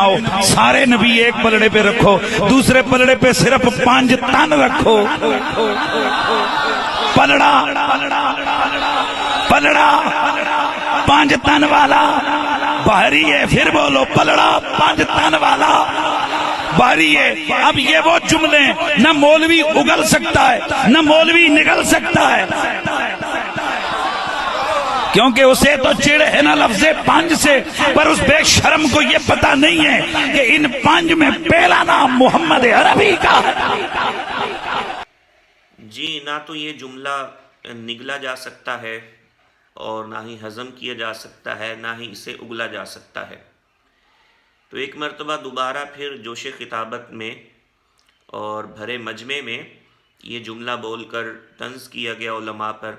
اٹھاؤ، سارے نبی ایک پلڑے پہ رکھو، دوسرے پلڑے پہ صرف 5 تن رکھو۔ پلڑا 5 تن والا بھاری ہے، پھر بولو پلڑا 5 تن والا بھاری ہے۔ اب یہ وہ جملے نہ مولوی اگل سکتا ہے نہ مولوی نگل سکتا ہے، کیونکہ اسے تو چڑ ہے نا لفظ 5 سے، پر اس بے شرم کو یہ پتہ نہیں ہے کہ ان 5 میں پہلا نام محمد عربی کا ہے۔ جی، نہ تو یہ جملہ نگلا جا سکتا ہے اور نہ ہی ہضم کیا جا سکتا ہے، نہ ہی اسے اگلا جا سکتا ہے۔ تو ایک مرتبہ دوبارہ پھر جوش خطابت میں اور بھرے مجمع میں یہ جملہ بول کر طنز کیا گیا علماء پر۔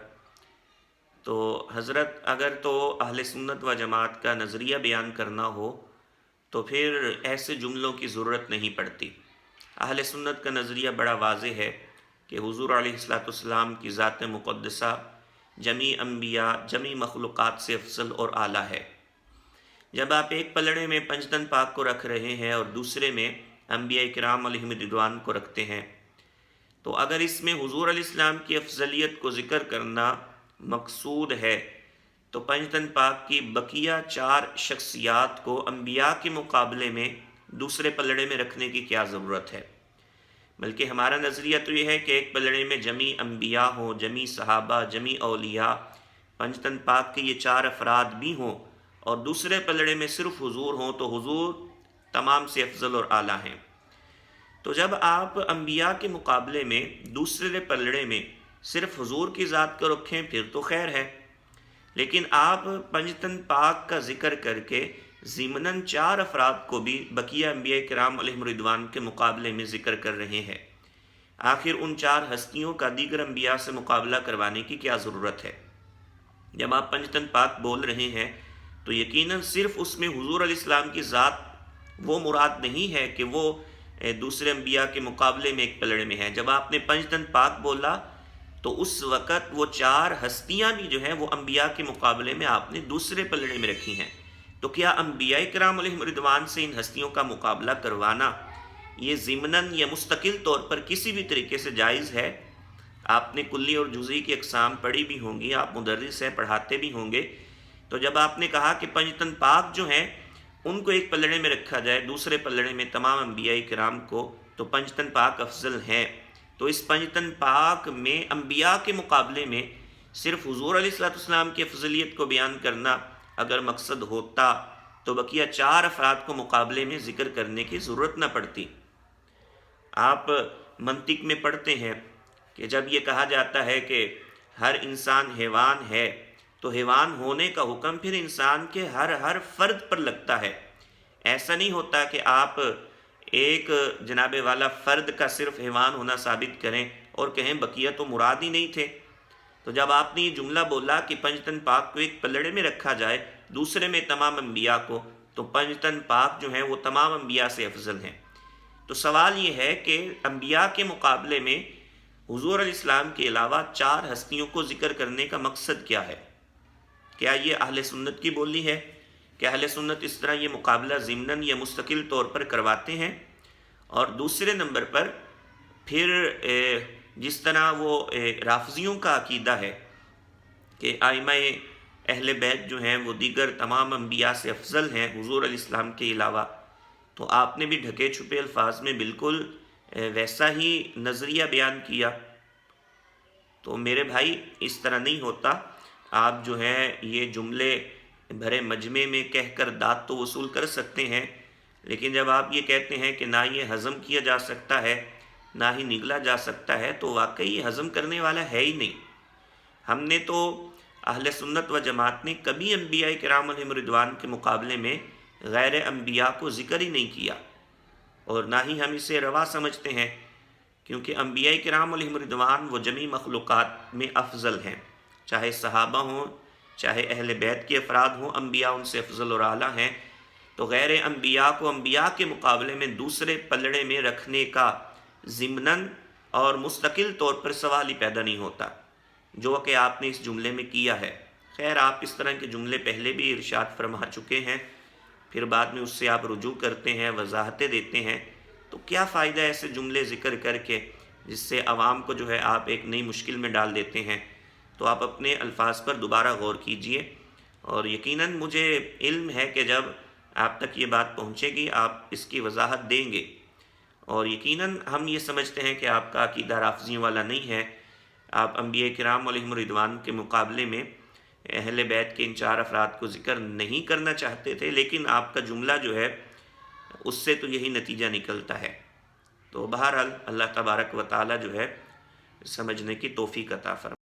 تو حضرت اگر تو اہل سنت و جماعت کا نظریہ بیان کرنا ہو تو پھر ایسے جملوں کی ضرورت نہیں پڑتی۔ اہل سنت کا نظریہ بڑا واضح ہے کہ حضور علیہ السلام کی ذات مقدسہ جمیع انبیاء، جمیع مخلوقات سے افضل اور اعلیٰ ہے۔ جب آپ ایک پلڑے میں پنجتن پاک کو رکھ رہے ہیں اور دوسرے میں انبیاء کرام علیہم رضوان کو رکھتے ہیں، تو اگر اس میں حضور علیہ السلام کی افضلیت کو ذکر کرنا مقصود ہے تو پنجتن پاک کی بقیہ 4 شخصیات کو انبیاء کے مقابلے میں دوسرے پلڑے میں رکھنے کی کیا ضرورت ہے؟ بلکہ ہمارا نظریہ تو یہ ہے کہ ایک پلڑے میں جمیع انبیاء ہوں، جمیع صحابہ، جمیع اولیاء، پنجتن پاک کے یہ 4 افراد بھی ہوں، اور دوسرے پلڑے میں صرف حضور ہوں تو حضور تمام سے افضل اور اعلیٰ ہیں۔ تو جب آپ انبیاء کے مقابلے میں دوسرے پلڑے میں صرف حضور کی ذات کو رکھیں پھر تو خیر ہے، لیکن آپ پنجتن پاک کا ذکر کر کے ضمناً 4 افراد کو بھی بقیہ انبیاء کرام علیہم رضوان کے مقابلے میں ذکر کر رہے ہیں۔ آخر ان 4 ہستیوں کا دیگر انبیاء سے مقابلہ کروانے کی کیا ضرورت ہے؟ جب آپ پنجتن پاک بول رہے ہیں تو یقیناً صرف اس میں حضور علیہ السلام کی ذات وہ مراد نہیں ہے کہ وہ دوسرے انبیاء کے مقابلے میں ایک پلڑے میں ہے۔ جب آپ نے پنجتن پاک بولا تو اس وقت وہ 4 ہستیاں بھی جو ہیں وہ انبیاء کے مقابلے میں آپ نے دوسرے پلڑے میں رکھی ہیں۔ تو کیا انبیاء کرام علیہم رضوان سے ان ہستیوں کا مقابلہ کروانا یہ ضمناً یا مستقل طور پر کسی بھی طریقے سے جائز ہے؟ آپ نے کلی اور جزئی کی اقسام پڑھی بھی ہوں گی، آپ مدرس ہیں، پڑھاتے بھی ہوں گے۔ تو جب آپ نے کہا کہ پنجتن پاک جو ہیں ان کو ایک پلڑے میں رکھا جائے، دوسرے پلڑے میں تمام انبیاء کرام کو، تو پنجتن پاک افضل ہیں، تو اس پنجتن پاک میں انبیاء کے مقابلے میں صرف حضور علیہ السلام کی افضلیت کو بیان کرنا اگر مقصد ہوتا تو بقیہ 4 افراد کو مقابلے میں ذکر کرنے کی ضرورت نہ پڑتی۔ آپ منطق میں پڑھتے ہیں کہ جب یہ کہا جاتا ہے کہ ہر انسان حیوان ہے تو حیوان ہونے کا حکم پھر انسان کے ہر فرد پر لگتا ہے۔ ایسا نہیں ہوتا کہ آپ ایک جناب والا فرد کا صرف حیوان ہونا ثابت کریں اور کہیں بقیہ تو مراد ہی نہیں تھے۔ تو جب آپ نے یہ جملہ بولا کہ پنجتن پاک کو ایک پلڑے میں رکھا جائے، دوسرے میں تمام انبیاء کو، تو پنجتن پاک جو ہیں وہ تمام انبیاء سے افضل ہیں۔ تو سوال یہ ہے کہ انبیاء کے مقابلے میں حضور علیہ السلام کے علاوہ 4 ہستیوں کو ذکر کرنے کا مقصد کیا ہے؟ کیا یہ اہل سنت کی بولی ہے کہ اہل سنت اس طرح یہ مقابلہ ضمناً یا مستقل طور پر کرواتے ہیں؟ اور دوسرے نمبر پر پھر جس طرح وہ رافضیوں کا عقیدہ ہے کہ ائمہ اہل بیت جو ہیں وہ دیگر تمام انبیاء سے افضل ہیں حضور علیہ السلام کے علاوہ، تو آپ نے بھی ڈھکے چھپے الفاظ میں بالکل ویسا ہی نظریہ بیان کیا۔ تو میرے بھائی اس طرح نہیں ہوتا۔ آپ جو ہیں یہ جملے بھرے مجمع میں کہہ کر داد تو وصول کر سکتے ہیں، لیکن جب آپ یہ کہتے ہیں کہ نہ یہ ہضم کیا جا سکتا ہے نہ ہی نگلا جا سکتا ہے، تو واقعی یہ ہضم کرنے والا ہے ہی نہیں۔ ہم نے تو اہل سنت و جماعت نے کبھی انبیاء کرام علیہم رضوان کے مقابلے میں غیر انبیاء کو ذکر ہی نہیں کیا، اور نہ ہی ہم اسے روا سمجھتے ہیں، کیونکہ انبیاء کرام علیہم رضوان وہ جمیع مخلوقات میں افضل ہیں، چاہے صحابہ ہوں چاہے اہل بیت کے افراد ہوں، انبیاء ان سے افضل اور اعلیٰ ہیں۔ تو غیر انبیاء کو انبیاء کے مقابلے میں دوسرے پلڑے میں رکھنے کا ضمناً اور مستقل طور پر سوال ہی پیدا نہیں ہوتا، جو کہ آپ نے اس جملے میں کیا ہے۔ خیر، آپ اس طرح کے جملے پہلے بھی ارشاد فرما چکے ہیں، پھر بعد میں اس سے آپ رجوع کرتے ہیں، وضاحتیں دیتے ہیں، تو کیا فائدہ ایسے جملے ذکر کر کے جس سے عوام کو جو ہے آپ ایک نئی مشکل میں ڈال دیتے ہیں؟ تو آپ اپنے الفاظ پر دوبارہ غور کیجئے، اور یقیناً مجھے علم ہے کہ جب آپ تک یہ بات پہنچے گی آپ اس کی وضاحت دیں گے، اور یقیناً ہم یہ سمجھتے ہیں کہ آپ کا عقیدہ رافضیوں والا نہیں ہے۔ آپ انبیاء کرام علیہم الرضوان کے مقابلے میں اہل بیت کے ان 4 افراد کو ذکر نہیں کرنا چاہتے تھے، لیکن آپ کا جملہ جو ہے اس سے تو یہی نتیجہ نکلتا ہے۔ تو بہرحال اللہ تبارک و تعالی جو ہے سمجھنے کی توفیق عطا فرمائے۔